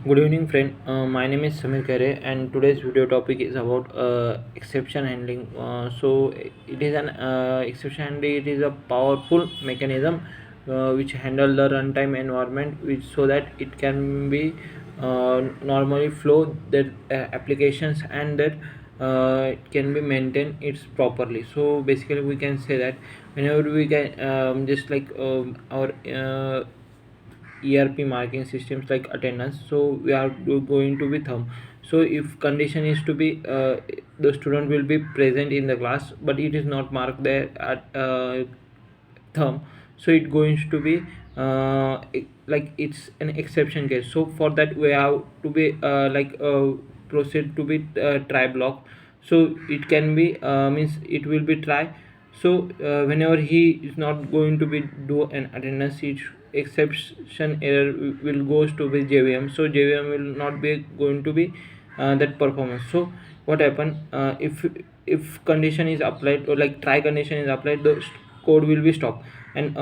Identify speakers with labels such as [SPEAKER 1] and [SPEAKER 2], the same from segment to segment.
[SPEAKER 1] Good evening, friend. My name is Khaire, and today's video topic is about exception handling. It is an exception handling. It is a powerful mechanism which handle the runtime environment, which so that it can be normally flow that applications and that it can be maintained it's properly. So basically, we can say that whenever we can just like our ERP marking systems like attendance, so we are going to be thumb. So if condition is to be the student will be present in the class but it is not marked there at thumb, so it going to be like it's an exception case. So for that we have to be proceed to be try block. So it can be means it will be try. So whenever he is not going to be do an attendance, each exception error will goes to be JVM. So JVM will not be going to be that performance. So what happen if condition is applied, or like try condition is applied, the code will be stopped and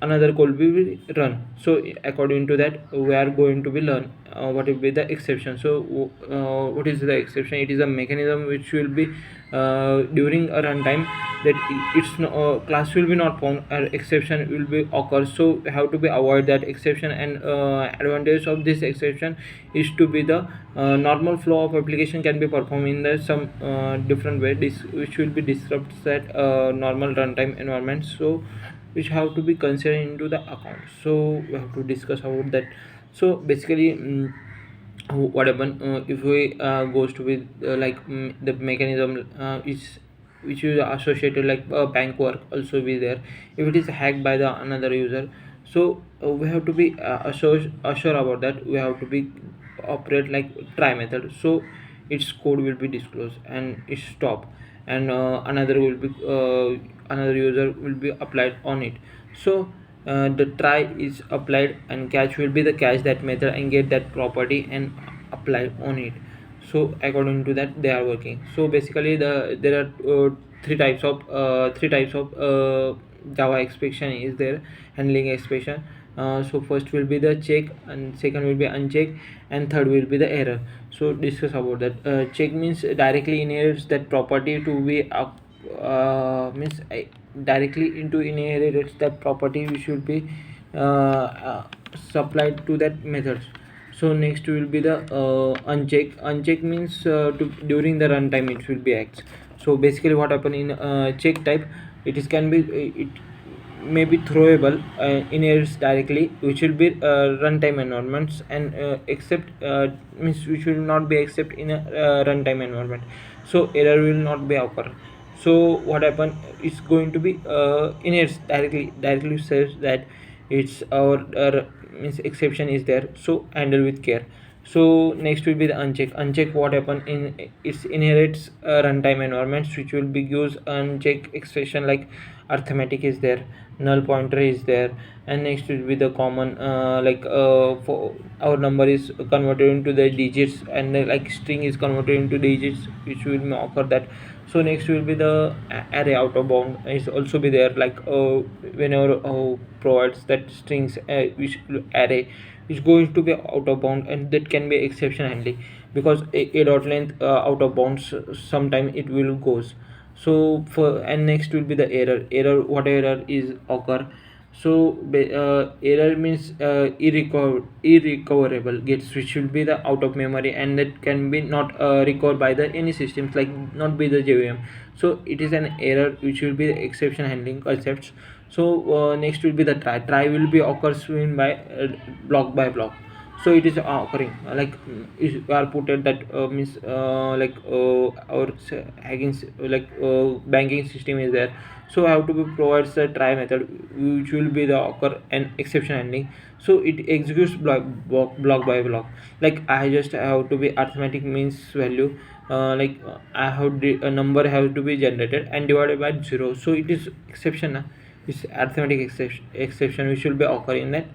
[SPEAKER 1] another code will be run. So according to that we are going to be learn what will be the exception. So what is the exception? It is a mechanism which will be during a runtime that it's no, class will be not found or exception will be occur. So have to be avoid that exception, and advantage of this exception is to be the normal flow of application can be performed in the some different way, this which will be disrupts that normal runtime environment. So which have to be considered into the account. So we have to discuss about that. So basically what happen if we goes to with the mechanism is which is associated like bank work also be there if it is hacked by the another user. So we have to be assure about that. We have to be operate like try method, so its code will be disclosed and it stop, and another user will be applied on it. So the try is applied and catch will be the catch that method and get that property and apply on it. So according to that they are working. So basically there are three types of Java expression is there, handling expression. So first will be the check, and second will be uncheck, and third will be the error. So discuss about that. Check means directly inherits that property to be means directly into inherits that property which should be uh, uh, supplied to that methods. So next will be the uncheck. Uncheck means during the runtime it will be acts. So basically what happen in check type, it is can be it may be throwable in errors directly, which will be runtime environments, and except means which will not be accept in a runtime environment. So error will not be occur. So what happen is going to be in errors directly says that it's our means exception is there, so handle with care. So next will be the uncheck. Uncheck what happen in its inherits runtime environments, which will be use uncheck expression like arithmetic is there, null pointer is there, and next will be the common for our number is converted into the digits, and like string is converted into digits, which will occur that. So next will be the array out of bound is also be there, like whenever provides that strings which array is going to be out of bound, and that can be exception handling because a dot length out of bounds sometime it will goes. So for and next will be the error. What error is occur? So error means irrecoverable gets, which will be the out of memory, and that can be not recovered by the any systems, like not be the JVM. So it is an error which will be the exception handling concepts. So next will be the try will be occurs in block by block. So it is occurring is are put at that means our hacking banking system is there. So I have to be provides the try method, which will be the occur and exception handling. So it executes block by block. Like I just have to be arithmetic means value, I have a number have to be generated and divided by 0. So it is exception is arithmetic exception which will be occur in that,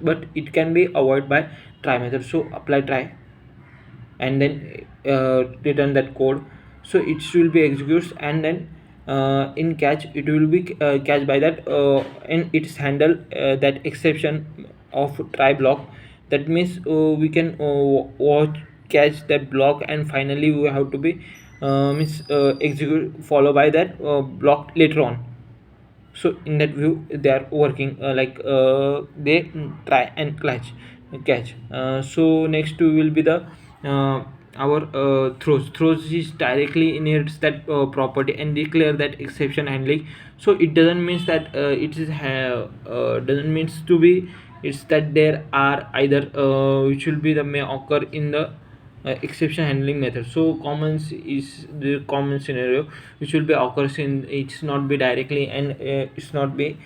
[SPEAKER 1] but it can be avoided by try method. So apply try and then return that code. So it will be executes, and then in catch it will be catch by that and it's handle that exception of try block That means we can watch catch that block, and finally we have to be means execute follow by that block later on. So in that view they are working they try and catch. So next will be the our throws is directly inherits that property and declare that exception handling. So it doesn't means that it is doesn't means to be, it's that there are either which will be the may occur in the exception handling method. So commons is the common scenario which will be occurs in, it's not be directly, and it's not be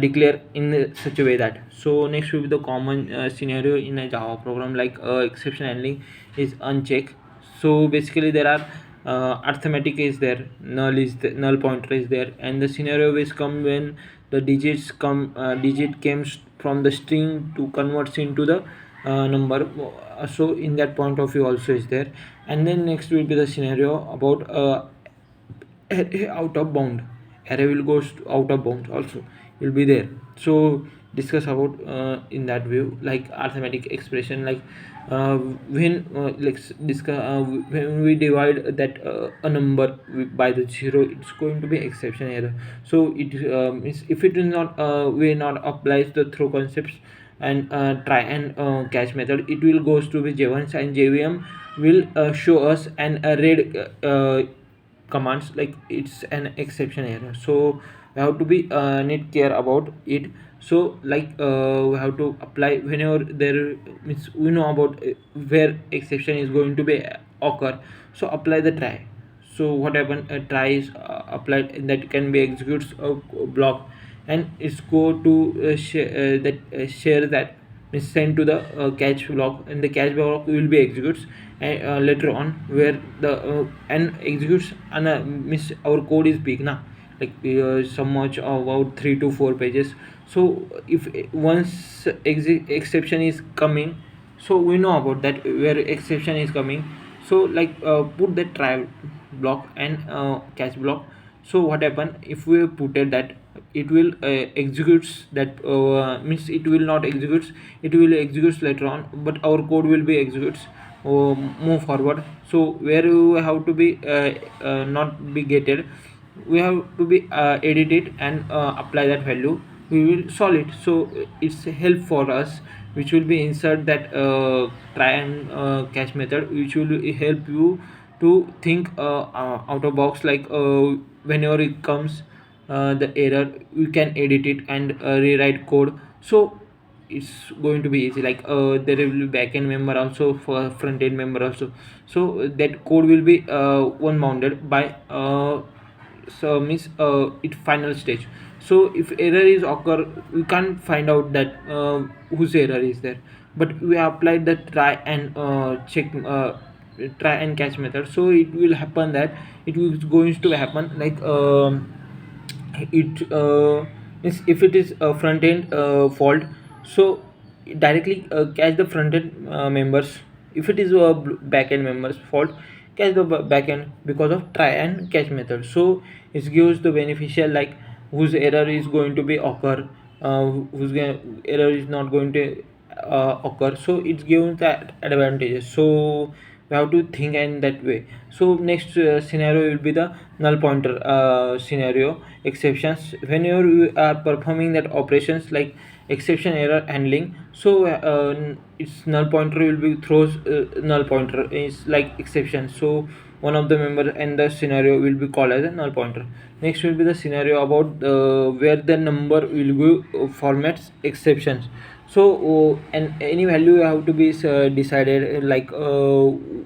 [SPEAKER 1] declare in such a way that. So next will be the common scenario in a Java program, like exception handling is unchecked. So basically there are arithmetic is there, null pointer is there, and the scenario is come when the digit comes from the string to converts into the number. So in that point of view also is there. And then next will be the scenario about array out of bound, array will goes out of bounds also will be there. So discuss about in that view, like arithmetic expression, like when let's discuss when we divide that a number by the zero, it's going to be exception error. So it means if it is not we not applies the throw concepts and try and catch method, it will goes to be j1, and jvm will show us an red commands like it's an exception error. So we have to be need care about it. So we have to apply whenever there means we know about where exception is going to be occur. So apply the try. So what happen, a try is applied, that can be executes a block, and it's go to share that means send to the catch block, and the catch block will be executes later on, where the and executes, and means our code is big now, like so much about 3 to 4 pages. So if once exception is coming, so we know about that where exception is coming. So put the try block and catch block. So what happen if we put it that it will executes that means it will not executes, it will executes later on, but our code will be executes move forward. So where you have to be not be gated, we have to be edit it and apply that value, we will solve it. So it's a help for us, which will be insert that try and catch method, which will help you to think out of box, whenever it comes the error, you can edit it and rewrite code. So it's going to be easy, there will be backend member also for front end member also. So that code will be one bounded by so means it final stage. So if error is occur, we can't find out that whose error is there, but we applied the try and check try and catch method. So it will happen that it is going to happen it means if it is a front end fault, so directly catch the front end members. If it is a back end members fault, catch the back end because of try and catch method. So it gives the beneficial, like whose error is going to be occur, error is not going to occur. So it gives that advantages. So we have to think in that way. So next scenario will be the null pointer scenario exceptions. Whenever you are performing that operations like exception error handling, so its null pointer will be throws null pointer is like exception. So one of the member and the scenario will be called as a null pointer. Next will be the scenario about where the number will go formats exceptions. So and any value have to be decided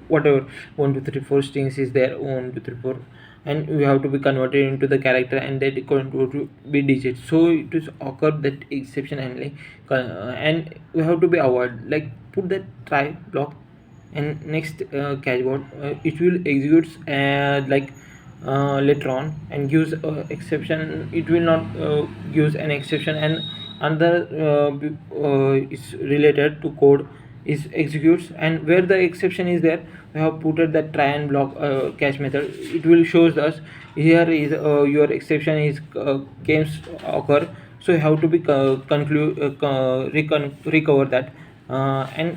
[SPEAKER 1] whatever 1 2 3 4 strings is there, 1 2 3 4, and we have to be converted into the character, and that is going to be digits. So it is occur that exception handling and we have to be avoid, like put that try block, and next catch bot it will executes later on and gives exception, it will not gives an exception, and another is related to code is executes, and where the exception is there, we have put it that try and block catch method. It will shows us here is your exception is games occur. So you have to be conclude recover that and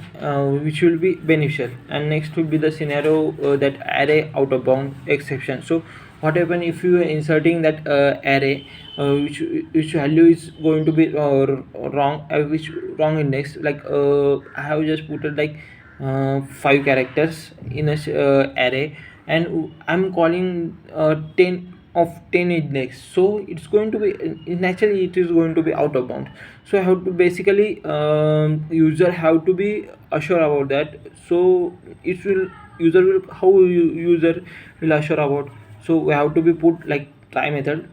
[SPEAKER 1] which will be beneficial. And next will be the scenario that array out of bound exception. So what happen if you are inserting that array which value is going to be wrong, which wrong index, like I have just put it like 5 characters in a array, and I'm calling 10 of 10 index, so it's going to be naturally it is going to be out of bound. So I have to basically user have to be assured about that. So it will user will how user will assure about. So we have to be put like try method,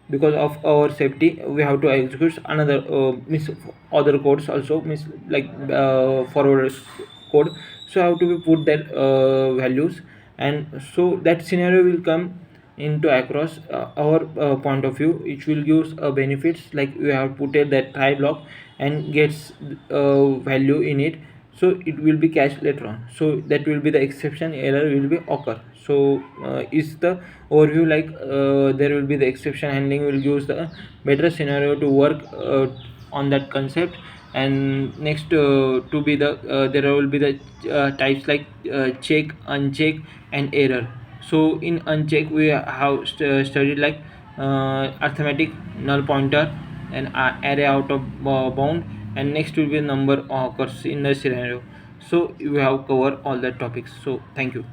[SPEAKER 1] because of our safety we have to execute another miss other codes also, miss like forward code. So I have to be put that values, and so that scenario will come into across our point of view, which will give benefits like we have put it that try block and gets value in it, so it will be cached later on. So that will be the exception error will be occur. So is the overview like there will be the exception handling will give the better scenario to work on that concept. And next to be the there will be the types like check, uncheck, and error. So in uncheck we have studied like arithmetic, null pointer, and array out of bound, and next will be number occurs in the scenario. So we have covered all the topics. So thank you.